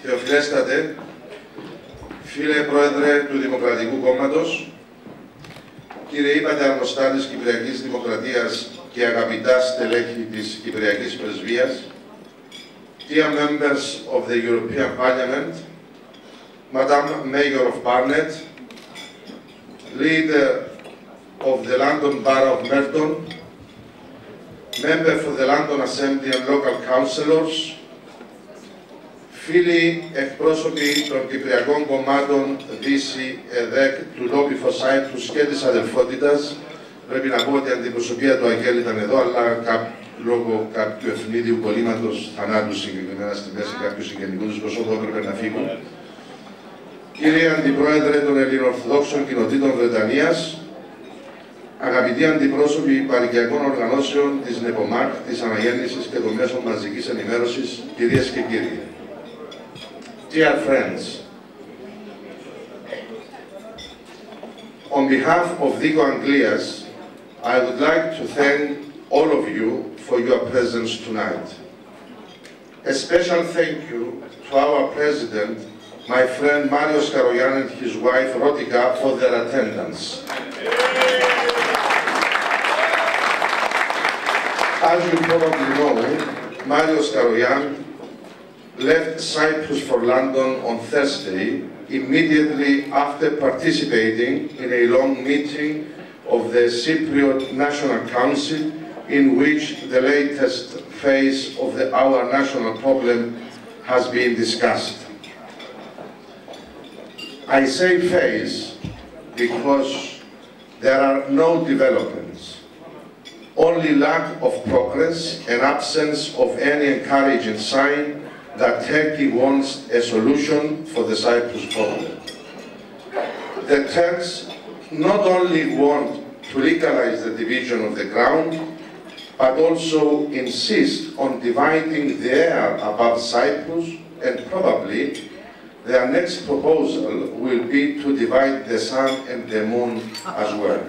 Θεοφιλέστατε, φίλε Πρόεδρε του Δημοκρατικού Κόμματος, κύριε Είπατε Αρμοστά της Κυπριακής Δημοκρατίας και αγαπητά στελέχη της Κυπριακής Πρεσβείας, dear members of the European Parliament, Madam Mayor of Barnet, leader of the London Borough of Merton, member for the London Assembly and local councillors, φίλοι εκπρόσωποι των Κυπριακών Κομμάτων ΔΗΣΗ, ΕΔΕΚ, του Lobby for Cyprus και της Αδελφότητας, πρέπει να πω ότι η αντιπροσωπεία του Αγγέλη ήταν εδώ, αλλά λόγω κάποιου ευνίδιου κολλήματος θανάτου συγκεκριμένα στη μέση κάποιου συγγενικού τους προσώπου έπρεπε να φύγουν. Κύριε Αντιπρόεδρε των Ελληνοορθοδόξων Κοινοτήτων Βρετανίας, αγαπητοί αντιπρόσωποι παροικιακών οργανώσεων της ΝΕΠΟΜΑΚ, της Αναγέννησης και των μέσων μαζικής ενημέρωσης, κυρίες και κύριοι. Dear friends, on behalf of ΔΗΚΟ Αγγλίας, I would like to thank all of you for your presence tonight. A special thank you to our President, my friend Marios Karoyan and his wife Rotika for their attendance. As you probably know, Marios Karoyan left Cyprus for London on Thursday, immediately after participating in a long meeting of the Cypriot National Council, in which the latest phase of our national problem has been discussed. I say phase because there are no developments, only lack of progress and absence of any encouraging sign that Turkey wants a solution for the Cyprus problem. The Turks not only want to legalize the division of the ground, but also insist on dividing the air above Cyprus, and probably their next proposal will be to divide the sun and the moon as well.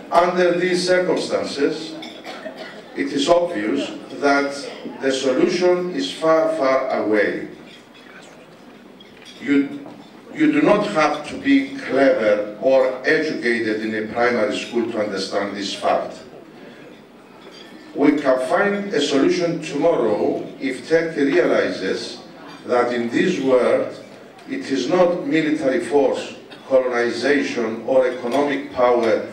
Under these circumstances, it is obvious that the solution is far, far away. You do not have to be clever or educated in a primary school to understand this fact. We can find a solution tomorrow if Turkey realizes that in this world it is not military force, colonization or economic power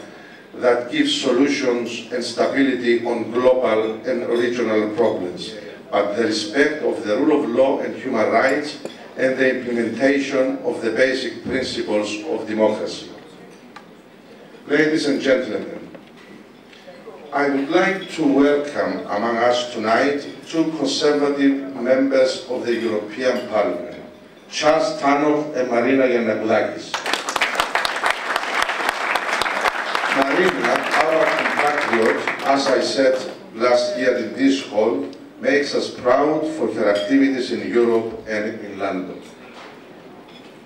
that gives solutions and stability on global and regional problems, but the respect of the rule of law and human rights and the implementation of the basic principles of democracy. Ladies and gentlemen, I would like to welcome among us tonight two conservative members of the European Parliament, Charles Tannock and Marina Yannakoudakis. Marina, our compatriot, as I said last year in this hall, makes us proud for her activities in Europe and in London.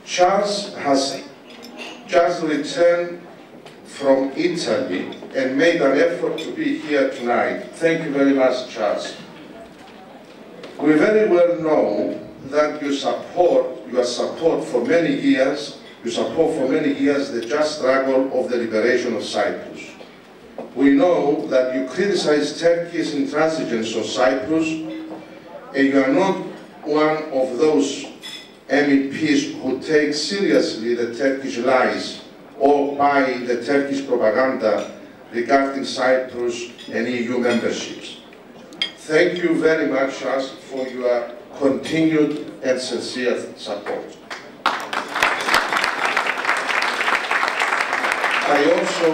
Charles has just returned from Italy and made an effort to be here tonight. Thank you very much, Charles. We very well know that you support for many years the just struggle of the liberation of Cyprus. We know that you criticize Turkey's intransigence on Cyprus, and you are not one of those MEPs who take seriously the Turkish lies or buy the Turkish propaganda regarding Cyprus and EU memberships. Thank you very much, Charles, for your continued and sincere support. I also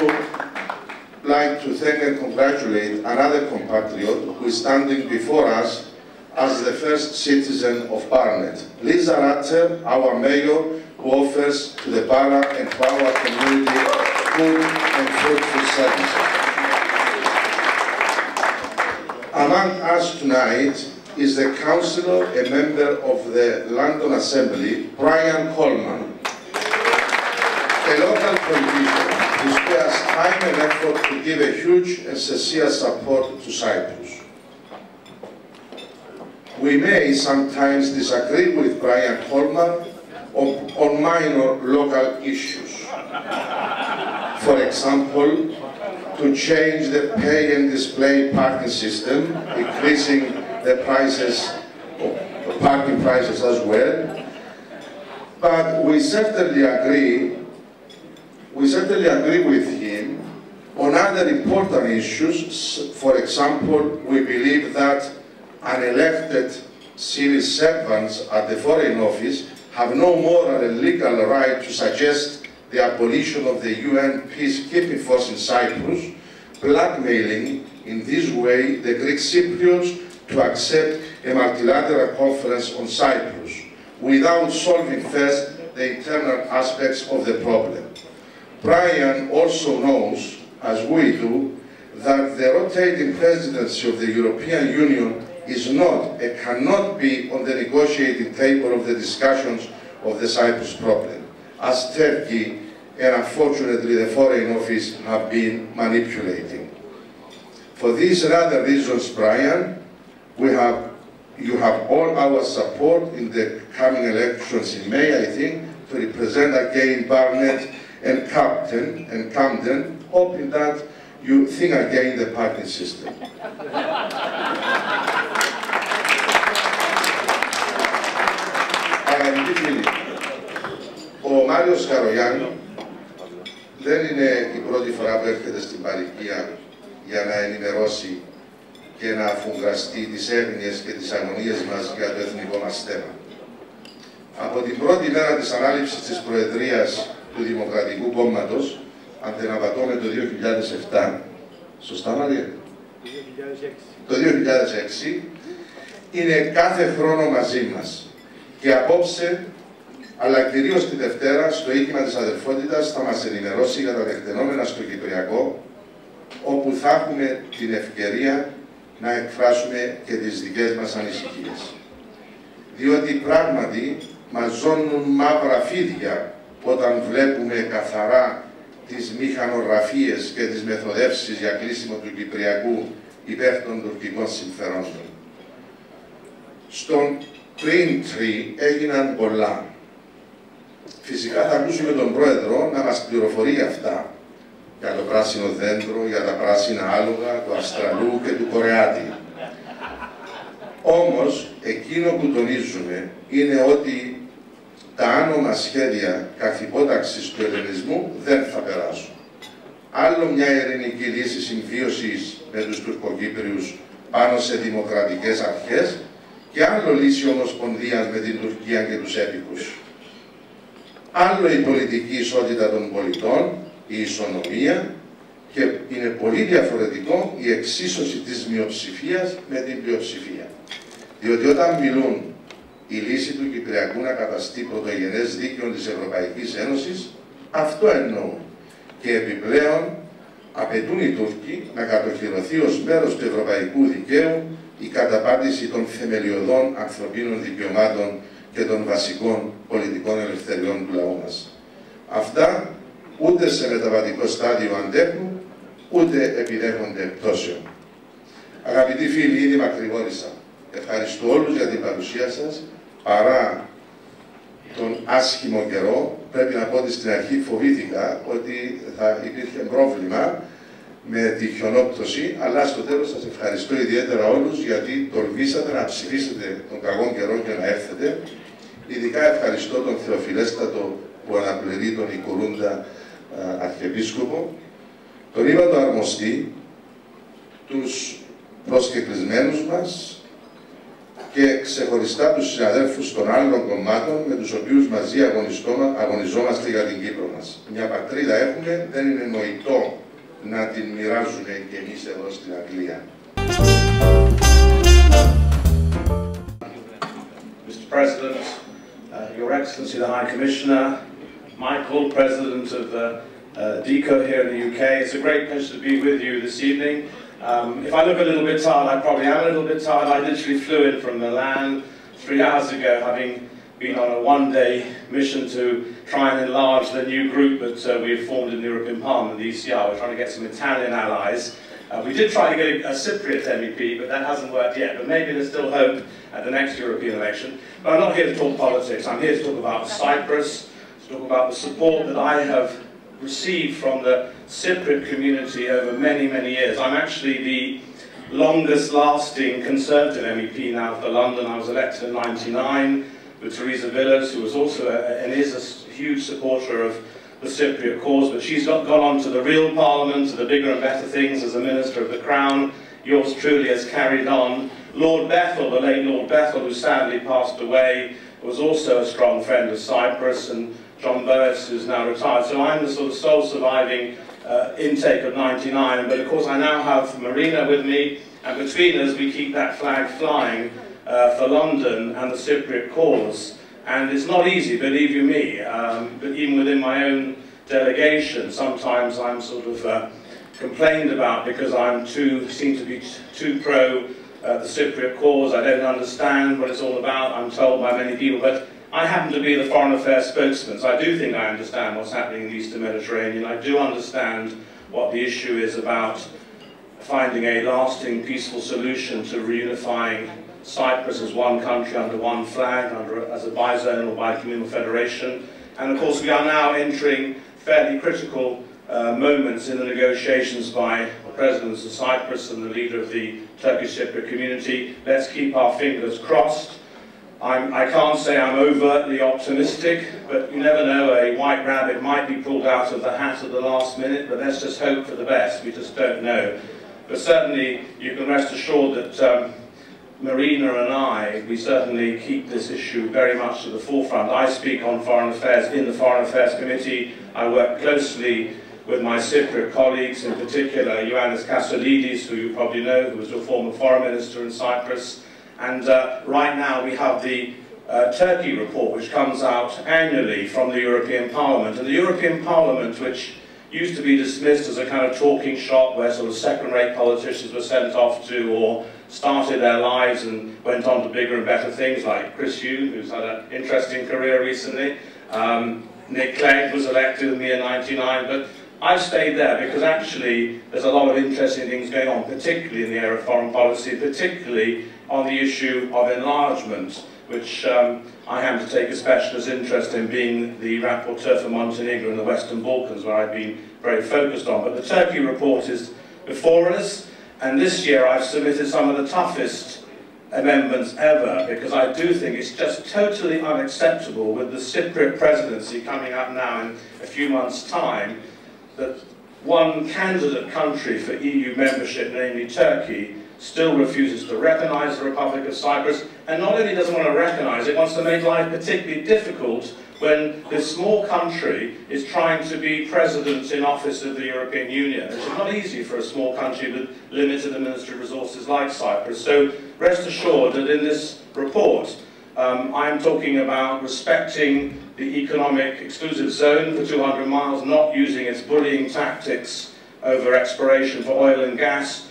like to thank and congratulate another compatriot who is standing before us as the first citizen of Barnet, Lisa Ratter, our mayor, who offers to the borough and to our community good and fruitful services. Among us tonight is the councillor, a member of the London Assembly, Brian Coleman, a local politician who spares time and effort to give a huge and sincere support to Cyprus. We may sometimes disagree with Brian Coleman on minor local issues. For example, to change the pay and display parking system, increasing the prices, parking prices as well. But we certainly agree with him on other important issues. For example, we believe that unelected civil servants at the Foreign Office have no moral and legal right to suggest the abolition of the UN peacekeeping force in Cyprus, blackmailing in this way the Greek Cypriots to accept a multilateral conference on Cyprus, without solving first the internal aspects of the problem. Brian also knows, as we do, that the rotating presidency of the European Union is not and cannot be on the negotiating table of the discussions of the Cyprus problem, as Turkey and unfortunately the Foreign Office have been manipulating. For these and other reasons, Brian, you have all our support in the coming elections in May, I think, to represent again Barnett and Camden, hoping that you think again the parking system. Αγαπητοί φίλοι, ο Μάριος Καρογιάννη δεν είναι η πρώτη φορά που έρχεται στην παροικία για να ενημερώσει και να αφουγκραστεί τις έγνοιες και τις αγωνίες μας για το εθνικό μας θέμα. Από την πρώτη μέρα της ανάληψης της Προεδρίας του Δημοκρατικού Κόμματος, αν δεν απατώμε το 2007, σωστά Μαρία? Το 2006, είναι κάθε χρόνο μαζί μας. Και απόψε, αλλά κυρίως τη Δευτέρα, στο οίκημα της αδελφότητας, θα μας ενημερώσει για τα τεκτενόμενα στο Κυπριακό, όπου θα έχουμε την ευκαιρία να εκφράσουμε και τις δικές μας ανησυχίες. Διότι πράγματι μας ζώνουν μαύρα φίδια όταν βλέπουμε καθαρά τις μηχανογραφίες και τις μεθοδεύσεις για κλείσιμο του Κυπριακού υπέρ των τουρκικών συμφερόντων. Στον Green Tree έγιναν πολλά. Φυσικά θα ακούσουμε τον Πρόεδρο να μας πληροφορεί για αυτά. Για το πράσινο δέντρο, για τα πράσινα άλογα, του Αυστραλού και του Κορεάτη. Όμως, εκείνο που τονίζουμε είναι ότι τα άνομα σχέδια καθυπόταξης του ελληνισμού δεν θα περάσουν. Άλλο μια ειρηνική λύση συμβίωσης με τους Τουρκοκύπριους πάνω σε δημοκρατικές αρχές και άλλο λύση ομοσπονδίας με την Τουρκία και τους έπικους. Άλλο η πολιτική ισότητα των πολιτών, η ισονομία και είναι πολύ διαφορετικό η εξίσωση της μειοψηφίας με την πλειοψηφία. Διότι όταν μιλούν η λύση του Κυπριακού να καταστεί πρωτογενές δίκαιο της Ευρωπαϊκής Ένωσης, αυτό εννοούν. Και επιπλέον απαιτούν οι Τούρκοι να κατοχυρωθεί ως μέρος του ευρωπαϊκού δικαίου η καταπάτηση των θεμελιωδών ανθρωπίνων δικαιωμάτων και των βασικών πολιτικών ελευθεριών του λαού μας. Αυτά ούτε σε μεταβατικό στάδιο αντέχουν, ούτε επιδέχονται πτώσεων. Αγαπητοί φίλοι, ήδη μακρηγόρησα. Ευχαριστώ όλους για την παρουσία σας. Παρά τον άσχημο καιρό, πρέπει να πω ότι στην αρχή φοβήθηκα ότι θα υπήρχε πρόβλημα με τη χιονόπτωση, αλλά στο τέλος σας ευχαριστώ ιδιαίτερα όλους γιατί τολμήσατε να ψηφίσετε τον κακό καιρό και να έρθετε. Ειδικά ευχαριστώ τον Θεοφιλέστατο που αναπληρεί τον Οικουρούντα Αρχιεπίσκοπο, τον ύπατο αρμοστή, τους προσκεκλισμένους μας και ξεχωριστά τους συναδέλφους των άλλων κομμάτων με τους οποίους μαζί αγωνιζόμαστε για την Κύπρο μας. Μια πατρίδα έχουμε, δεν είναι νοητό να την μοιράζουμε και εμείς εδώ στην Αγγλία. Mr. President, Your Excellency the High Commissioner, Michael, President of ΔΗΚΟ here in the UK, it's a great pleasure to be with you this evening If I look a little bit tired, I probably am a little bit tired. I literally flew in from Milan 3 hours ago, having been on a one-day mission to try and enlarge the new group that we've formed in the European Parliament, the ECR. We're trying to get some Italian allies. We did try to get a Cypriot MEP, but that hasn't worked yet. But maybe there's still hope at the next European election. But I'm not here to talk politics. I'm here to talk about Cyprus, to talk about the support that I have received from the Cypriot community over many, many years. I'm actually the longest lasting Conservative MEP now for London. I was elected in '99 with Theresa Villas, who was also and is a huge supporter of the Cypriot cause, but she's gone on to the real Parliament, to the bigger and better things as a Minister of the Crown. Yours truly has carried on. Lord Bethel, the late Lord Bethel, who sadly passed away, was also a strong friend of Cyprus, and John Boas, who's now retired. So I'm the sort of sole surviving intake of '99, but of course I now have Marina with me, and between us we keep that flag flying for London and the Cypriot cause. And it's not easy, believe you me, but even within my own delegation, sometimes I'm sort of complained about because I seem to be too pro the Cypriot cause. I don't understand what it's all about, I'm told by many people, but I happen to be the foreign affairs spokesman, so I do think I understand what's happening in the Eastern Mediterranean. I do understand what the issue is about finding a lasting, peaceful solution to reunifying Cyprus as one country under one flag, as a bizonal, bicommunal federation. And of course we are now entering fairly critical moments in the negotiations by the presidents of Cyprus and the leader of the Turkish Cypriot community. Let's keep our fingers crossed. I can't say I'm overtly optimistic, but you never know, a white rabbit might be pulled out of the hat at the last minute, but let's just hope for the best, we just don't know. But certainly you can rest assured that Marina and I, we certainly keep this issue very much to the forefront. I speak on foreign affairs in the Foreign Affairs Committee. I work closely with my Cypriot colleagues, in particular Ioannis Kassolidis, who you probably know, who was a former foreign minister in Cyprus. And right now we have the Turkey report, which comes out annually from the European Parliament. And the European Parliament, which used to be dismissed as a kind of talking shop where sort of second-rate politicians were sent off to or started their lives and went on to bigger and better things, like Chris Huhne, who's had an interesting career recently. Nick Clegg was elected in the year '99, but I've stayed there because actually there's a lot of interesting things going on, particularly in the area of foreign policy, particularly on the issue of enlargement, which I happen to take a specialist interest in, being the rapporteur for Montenegro and the Western Balkans, where I've been very focused on. But the Turkey report is before us, and this year I've submitted some of the toughest amendments ever, because I do think it's just totally unacceptable, with the Cypriot presidency coming up now in a few months' time, that one candidate country for EU membership, namely Turkey, still refuses to recognise the Republic of Cyprus, and not only doesn't want to recognise it, wants to make life particularly difficult when this small country is trying to be president in office of the European Union. It's not easy for a small country with limited administrative resources like Cyprus. So rest assured that in this report, I'm talking about respecting the economic exclusive zone for 200 miles, not using its bullying tactics over exploration for oil and gas,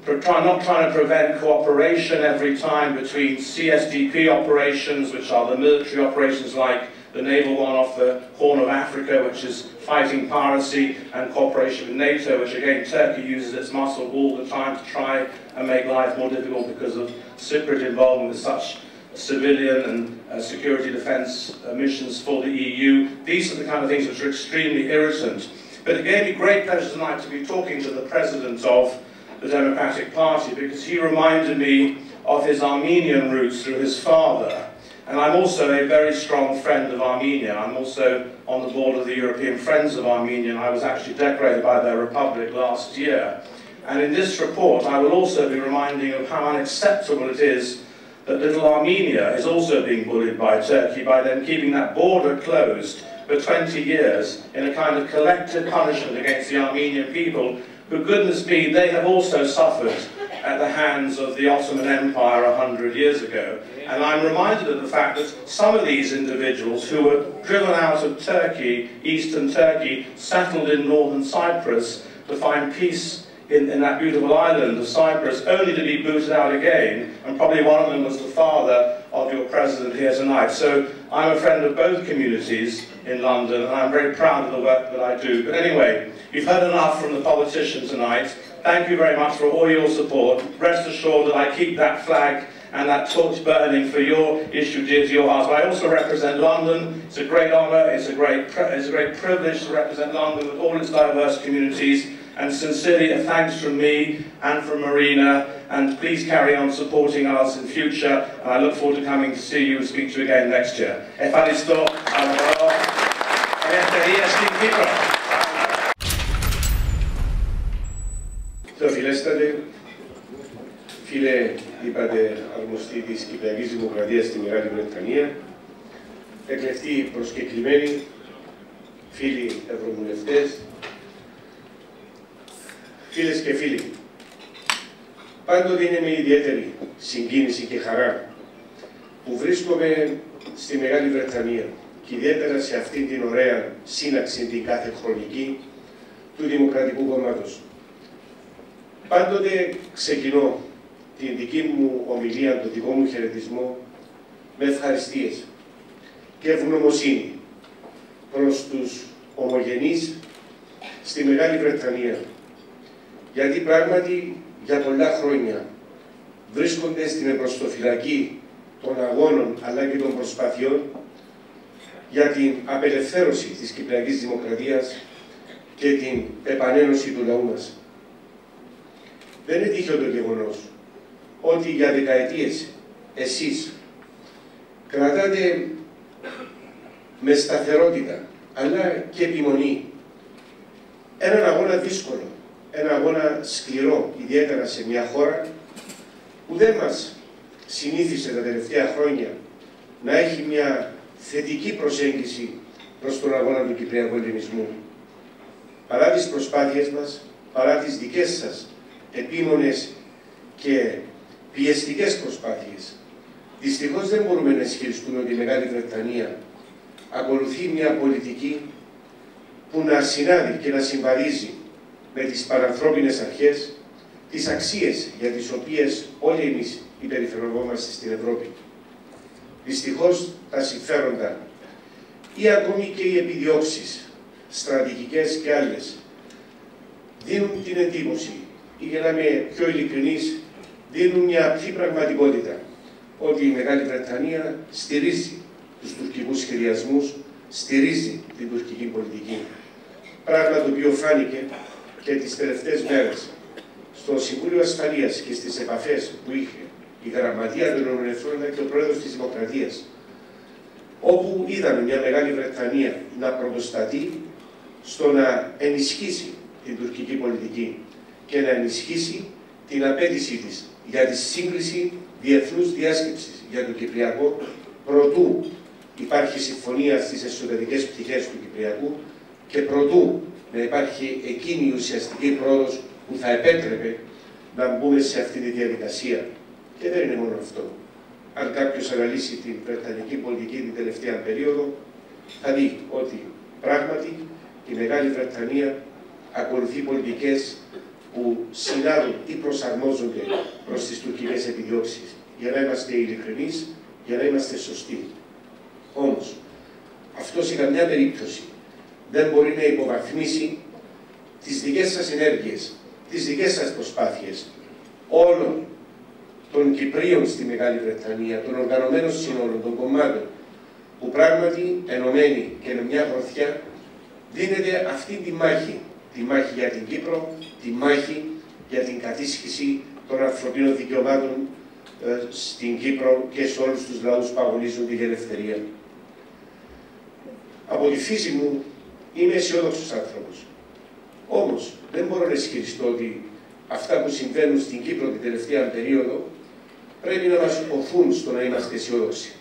not trying to prevent cooperation every time between CSDP operations, which are the military operations like the naval one off the Horn of Africa, which is fighting piracy, and cooperation with NATO, which again Turkey uses its muscle all the time to try and make life more difficult because of Cypriot involvement with such civilian and security defence missions for the EU. These are the kind of things which are extremely irritant. But it gave me great pleasure tonight to be talking to the president of the Democratic Party, because he reminded me of his Armenian roots through his father. And I'm also a very strong friend of Armenia. I'm also on the board of the European Friends of Armenia, and I was actually decorated by their republic last year. And in this report, I will also be reminding of how unacceptable it is that little Armenia is also being bullied by Turkey, by them keeping that border closed for 20 years in a kind of collective punishment against the Armenian people, who, goodness me, they have also suffered at the hands of the Ottoman Empire 100 years ago. And I'm reminded of the fact that some of these individuals who were driven out of Turkey, eastern Turkey, settled in northern Cyprus to find peace in that beautiful island of Cyprus, only to be booted out again, and probably one of them was the father of your president here tonight. So I'm a friend of both communities in London, and I'm very proud of the work that I do. But anyway, you've heard enough from the politicians tonight. Thank you very much for all your support. Rest assured that I keep that flag and that torch burning for your issue dear to your heart. But I also represent London. It's a great honour, it's a great privilege to represent London with all its diverse communities. And sincerely, a thanks from me and from Marina, and please carry on supporting us in future, and I look forward to coming to see you and speak to you again next year. Ευχαριστώ. Ελευθερία στην Κύπρο. Θεοφιλέστατε, φίλε, είπατε αρμοστή της Κυπριακής Δημοκρατίας στη Μεγάλη Βρετανία, εκλεκτοί προσκεκλημένοι, φίλοι ευρωβουλευτές, φίλες και φίλοι, πάντοτε είναι με ιδιαίτερη συγκίνηση και χαρά που βρίσκομαι στη Μεγάλη Βρετανία και ιδιαίτερα σε αυτή την ωραία σύναξη την κάθε χρονική του Δημοκρατικού Κόμματος. Πάντοτε ξεκινώ την δική μου ομιλία, τον δικό μου χαιρετισμό με ευχαριστίες και ευγνωμοσύνη προς τους ομογενείς στη Μεγάλη Βρετανία, γιατί πράγματι για πολλά χρόνια βρίσκονται στην εμπροστοφυλακή των αγώνων αλλά και των προσπαθειών για την απελευθέρωση της Κυπριακής Δημοκρατίας και την επανένωση του λαού μας. Δεν είναι τυχαίο το γεγονός ότι για δεκαετίες εσείς κρατάτε με σταθερότητα αλλά και επιμονή έναν αγώνα δύσκολο, ένα αγώνα σκληρό, ιδιαίτερα σε μια χώρα που δεν μας συνήθισε τα τελευταία χρόνια να έχει μια θετική προσέγγιση προς τον αγώνα του Κυπριακού Ελληνισμού. Παρά τις προσπάθειες μας, παρά τις δικές σας επίμονες και πιεστικές προσπάθειες, δυστυχώς δεν μπορούμε να ισχυριστούμε ότι η Μεγάλη Βρετανία ακολουθεί μια πολιτική που να συνάδει και να συμβαδίζει με τις παρανθρώπινες αρχές, τις αξίες για τις οποίες όλοι εμείς υπερηφερευόμαστε στην Ευρώπη. Δυστυχώς τα συμφέροντα ή ακόμη και οι επιδιώξεις, στρατηγικές και άλλες, δίνουν την εντύπωση, ή για να είμαι πιο ειλικρινής, δίνουν μια απλή πραγματικότητα, ότι η Μεγάλη Βρετανία στηρίζει τους τουρκικούς σχεδιασμούς, στηρίζει την τουρκική πολιτική. Πράγμα το οποίο φάνηκε και τις τελευταίες μέρες στο Συμβούλιο Ασφαλείας και στις επαφές που είχε η Γραμματεία των ΗΠΑ και ο Πρόεδρος της Δημοκρατίας, όπου είδαμε μια Μεγάλη Βρετανία να πρωτοστατεί στο να ενισχύσει την τουρκική πολιτική και να ενισχύσει την απέτησή της για τη σύγκληση διεθνούς διάσκεψης για το Κυπριακό, προτού υπάρχει συμφωνία στις εσωτερικές πτυχές του Κυπριακού και προτού να υπάρχει εκείνη η ουσιαστική πρόοδος που θα επέτρεπε να μπούμε σε αυτή τη διαδικασία. Και δεν είναι μόνο αυτό. Αν κάποιος αναλύσει την βρετανική πολιτική την τελευταία περίοδο, θα δει ότι πράγματι η Μεγάλη Βρετανία ακολουθεί πολιτικές που συνάδουν ή προσαρμόζονται προς τις τουρκικές επιδιώξεις. Για να είμαστε ειλικρινείς, για να είμαστε σωστοί. Όμως, αυτό σε καμιά περίπτωση δεν μπορεί να υποβαθμίσει τις δικές σας ενέργειες, τις δικές σας προσπάθειες, όλων των Κυπρίων στη Μεγάλη Βρετανία, των οργανωμένων συνόλων, των κομμάτων, που πράγματι ενωμένοι και με μια γροθιά δίνεται αυτή τη μάχη για την Κύπρο, τη μάχη για την κατήσχηση των ανθρωπίνων δικαιωμάτων στην Κύπρο και σε όλους τους λαούς που αγωνίζονται για ελευθερία. Από τη φύση μου είμαι αισιόδοξος άνθρωπος. Όμως δεν μπορώ να ισχυριστώ ότι αυτά που συμβαίνουν στην Κύπρο την τελευταία περίοδο πρέπει να μας οθούν στο να είμαστε αισιόδοξοι.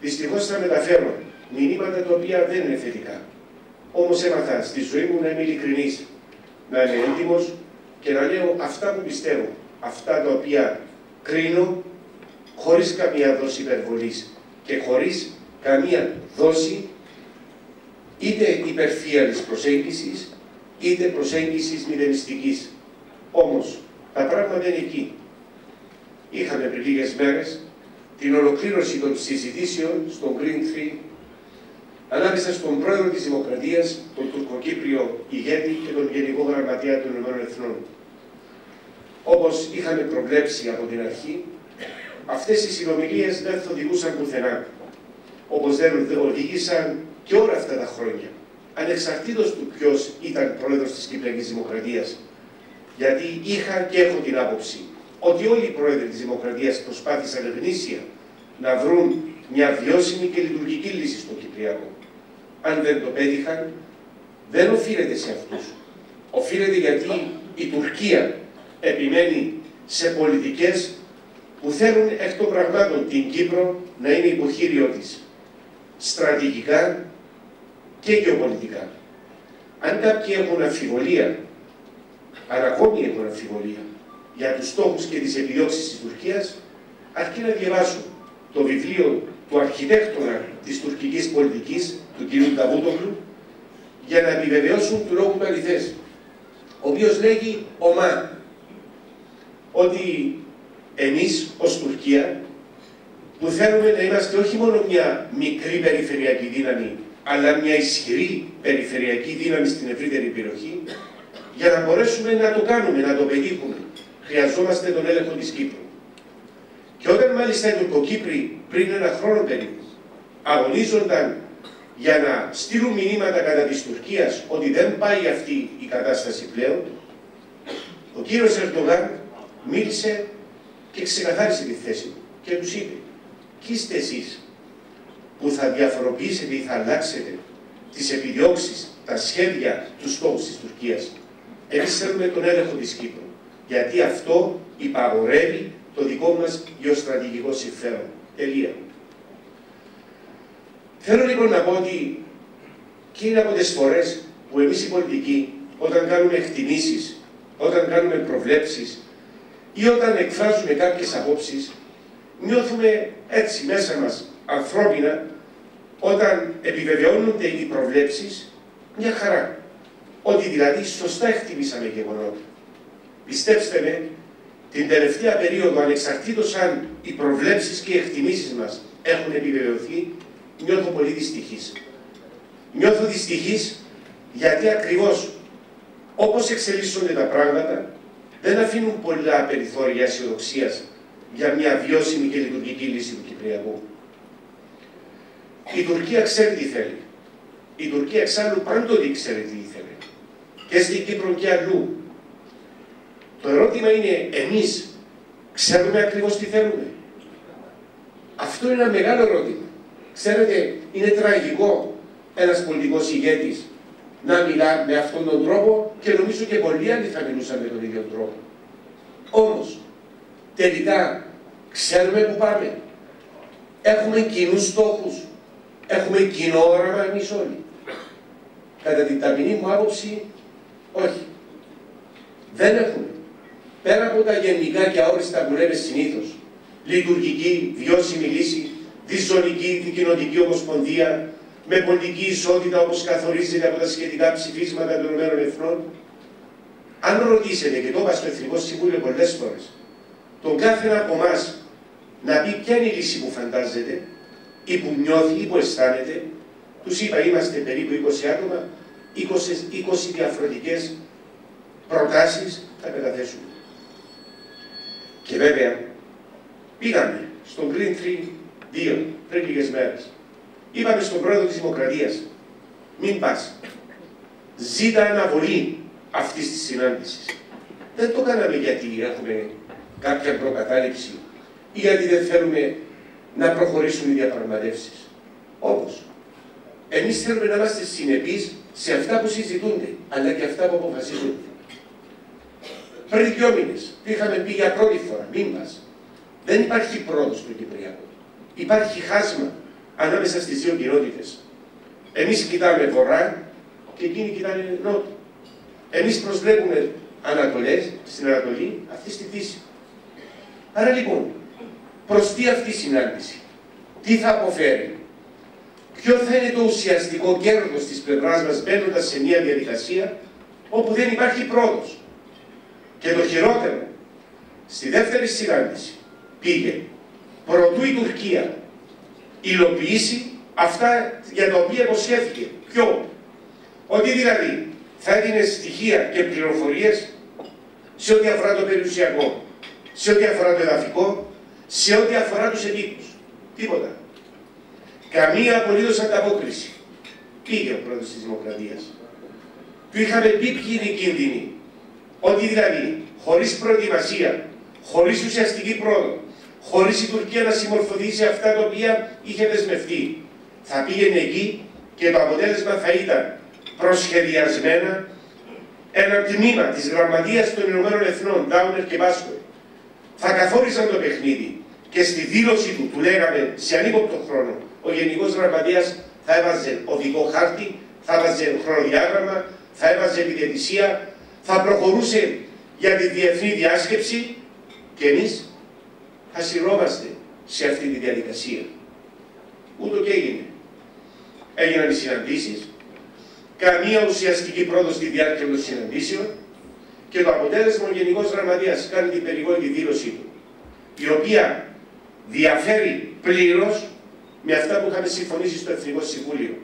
Δυστυχώς θα μεταφέρω μηνύματα τα οποία δεν είναι θετικά. Όμως έμαθα στη ζωή μου να είμαι ειλικρινής, να είμαι έντιμος και να λέω αυτά που πιστεύω, αυτά τα οποία κρίνω χωρίς καμία δόση υπερβολής και χωρίς καμία δόση είτε υπερφύαλης προσέγγισης, είτε προσέγγισης μηδενιστικής. Όμως, τα πράγματα είναι εκεί. Είχαμε πριν λίγες μέρες την ολοκλήρωση των συζητήσεων στο Green Tree ανάμεσα στον πρόεδρο της Δημοκρατίας, τον τουρκοκύπριο ηγέτη και τον Γενικό Γραμματέα των ΗΠΑ. Όπως είχαμε προβλέψει από την αρχή, αυτές οι συνομιλίες δεν θα οδηγούσαν πουθενά. Όπως δεν οδήγησαν και όλα αυτά τα χρόνια, ανεξαρτήτως του ποιος ήταν πρόεδρος της Κυπριακής Δημοκρατίας. Γιατί είχα και έχω την άποψη ότι όλοι οι πρόεδροι της Δημοκρατίας προσπάθησαν γνήσια να βρουν μια βιώσιμη και λειτουργική λύση στο Κυπριακό. Αν δεν το πέτυχαν, δεν οφείλεται σε αυτούς. Οφείλεται γιατί η Τουρκία επιμένει σε πολιτικές που θέλουν εκ των πραγμάτων την Κύπρο να είναι υποχείριό της, στρατηγικά και γεωπολιτικά. Αν κάποιοι έχουν αμφιβολία, αν ακόμη έχουν αμφιβολία για τους στόχους και τις επιδιώξεις της Τουρκίας, αρκεί να διαβάσουν το βιβλίο του αρχιτέκτονα της τουρκικής πολιτικής, του κ. Νταβούτογλου, για να επιβεβαιώσουν του λόγου του αληθές, ο οποίος λέγει ομά ότι εμείς ως Τουρκία, που θέλουμε να είμαστε όχι μόνο μια μικρή περιφερειακή δύναμη, αλλά μια ισχυρή περιφερειακή δύναμη στην ευρύτερη περιοχή, για να μπορέσουμε να το κάνουμε, να το πετύχουμε, χρειαζόμαστε τον έλεγχο της Κύπρου. Και όταν μάλιστα οι Τουρκοκύπροι πριν ένα χρόνο περίπου αγωνίζονταν για να στείλουν μηνύματα κατά της Τουρκίας ότι δεν πάει αυτή η κατάσταση πλέον, ο κύριος Ερντογάν μίλησε και ξεκαθάρισε τη θέση του και τους είπε: «Κι είστε εσείς που θα διαφοροποιήσετε ή θα αλλάξετε τις επιδιώξεις, τα σχέδια, τους στόχους της Τουρκίας. Εμείς θέλουμε τον έλεγχο της Κύπρου, γιατί αυτό υπαγορεύει το δικό μας γεωστρατηγικό συμφέρον». Τελεία. Θέλω λοιπόν να πω ότι και είναι από τις φορές που εμείς οι πολιτικοί, όταν κάνουμε εκτιμήσεις, όταν κάνουμε προβλέψεις ή όταν εκφράζουμε κάποιες απόψεις, νιώθουμε έτσι μέσα μας ανθρώπινα, όταν επιβεβαιώνονται οι προβλέψεις, μια χαρά. Ότι δηλαδή σωστά εκτιμήσαμε γεγονότα. Πιστέψτε με, την τελευταία περίοδο, ανεξαρτήτως αν οι προβλέψεις και οι εκτιμήσεις μας έχουν επιβεβαιωθεί, νιώθω πολύ δυστυχής. Νιώθω δυστυχής γιατί ακριβώς όπως εξελίσσονται τα πράγματα, δεν αφήνουν πολλά περιθώρια αισιοδοξίας για μια βιώσιμη και λειτουργική λύση του Κυπριακού. Η Τουρκία ξέρει τι θέλει. Η Τουρκία εξάλλου πάντοτε ξέρει τι ήθελε. Και στην Κύπρο και αλλού. Το ερώτημα είναι, εμείς ξέρουμε ακριβώς τι θέλουμε? Αυτό είναι ένα μεγάλο ερώτημα. Ξέρετε, είναι τραγικό ένας πολιτικός ηγέτης να μιλά με αυτόν τον τρόπο και νομίζω και πολλοί άλλοι θα μιλούσαν με τον ίδιο τρόπο. Όμως, τελικά, ξέρουμε που πάμε. Έχουμε κοινούς στόχους. Έχουμε κοινό όραμα εμείς όλοι. Κατά την ταπεινή μου άποψη, όχι. Δεν έχουμε. Πέρα από τα γενικά και αόριστα που λέμε συνήθως, λειτουργική, βιώσιμη λύση, διζωνική, δικοινοτική ομοσπονδία, με πολιτική ισότητα όπως καθορίζεται από τα σχετικά ψηφίσματα των ΗΠΑ, αν ρωτήσετε, και το είπα στο Εθνικό Συμβούλιο πολλές φορές, τον κάθε ένα από εμάς να πει ποια είναι η λύση που φαντάζεται ή που νιώθει ή που αισθάνεται, τους είπα, είμαστε περίπου 20 άτομα, 20 διαφορετικές προτάσεις θα καταθέσουμε. Και βέβαια, πήγαμε στον Green Tree 2 πριν λίγες μέρες. Είπαμε στον πρόεδρο της Δημοκρατίας, μην πας. Ζήτα αναβολή αυτής της συνάντησης. Δεν το κάναμε γιατί έχουμε κάποια προκατάληψη ή γιατί δεν θέλουμε να προχωρήσουν οι διαπραγματεύσεις. Όπως, εμείς θέλουμε να είμαστε συνεπείς σε αυτά που συζητούνται, αλλά και αυτά που αποφασίζονται. Πριν 2 μήνες είχαμε πει για πρώτη φορά, μην πας. Δεν υπάρχει πρόοδος στο Κυπριακό. Υπάρχει χάσμα ανάμεσα στις δύο κοινότητες. Εμείς κοιτάμε βορρά και εκείνοι κοιτάνε νότο. Εμείς προσβλέπουμε Ανατολές, στην Ανατολή, αυτή στη Δύση. Άρα λοιπόν, προς τι αυτή η συνάντηση, τι θα αποφέρει, ποιο θα είναι το ουσιαστικό κέρδος της πλευράς μας μπαίνοντας σε μια διαδικασία όπου δεν υπάρχει πρόοδος. Και το χειρότερο, στη δεύτερη συνάντηση πήγε προτού η Τουρκία υλοποιήσει αυτά για τα οποία υποσχέθηκε. Ποιο? Ότι δηλαδή θα έδινε στοιχεία και πληροφορίες σε ό,τι αφορά το περιουσιακό, σε ό,τι αφορά το εδαφικό, σε ό,τι αφορά τους επίκους. Τίποτα. Καμία απολύτως ανταπόκριση. Πήγε ο πρόεδρος της Δημοκρατίας. Του είχαμε πει ποιοι είναι οι κίνδυνοι. Ότι δηλαδή, χωρίς προετοιμασία, χωρίς ουσιαστική πρόοδο, χωρίς η Τουρκία να συμμορφωθεί σε αυτά τα οποία είχε δεσμευτεί, θα πήγαινε εκεί και το αποτέλεσμα θα ήταν προσχεδιασμένα ένα τμήμα της Γραμματείας των Ηνωμένων Εθνών, Ντάουνερ και Πάσκο. Θα καθόριζαν το παιχνίδι και στη δήλωση του λέγαμε σε ανύποπτο χρόνο ο Γενικός Γραμματείας θα έβαζε οδικό χάρτη, θα έβαζε χρονοδιάγραμμα, θα έβαζε επιδιαιτησία, θα προχωρούσε για τη διεθνή διάσκεψη και εμείς θα συρώμαστε σε αυτή τη διαδικασία. Ούτω και έγινε. Έγιναν οι συναντήσεις, καμία ουσιαστική πρόοδος στη διάρκεια των συναντήσεων και το αποτέλεσμα ο Γενικός Γραμματείας κάνει την περιβόητη δήλωσή του, η οποία διαφέρει πλήρως με αυτά που είχαμε συμφωνήσει στο Εθνικό Συμβούλιο.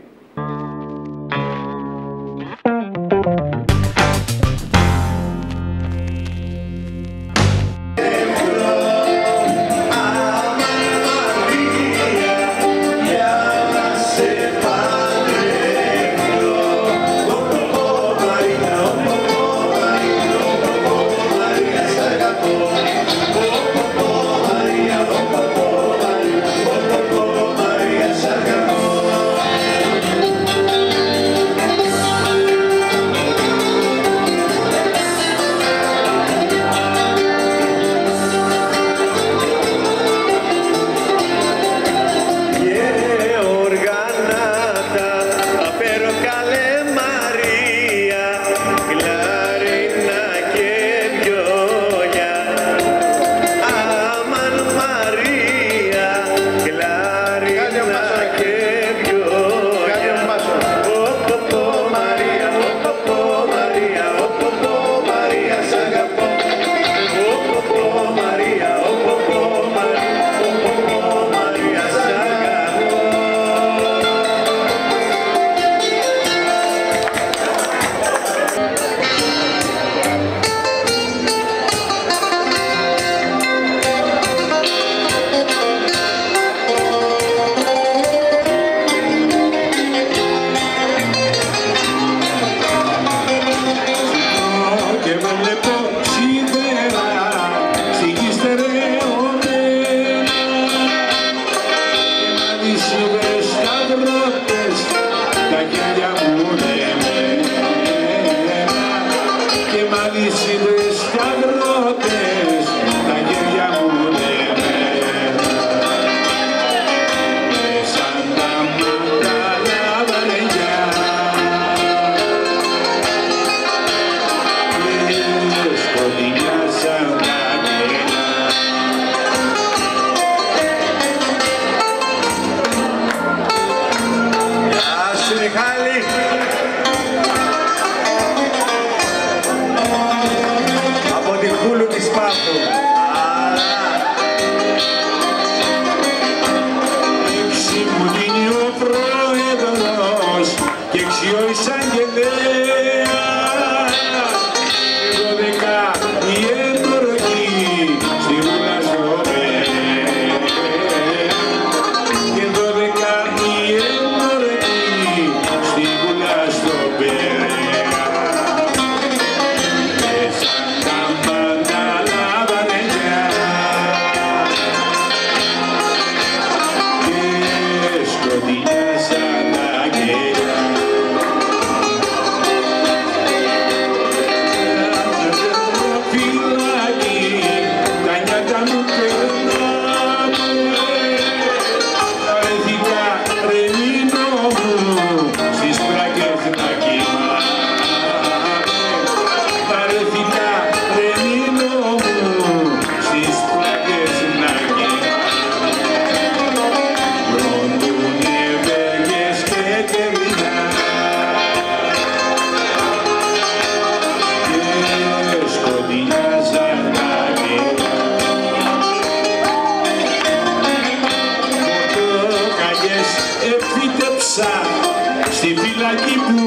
Κυριακή που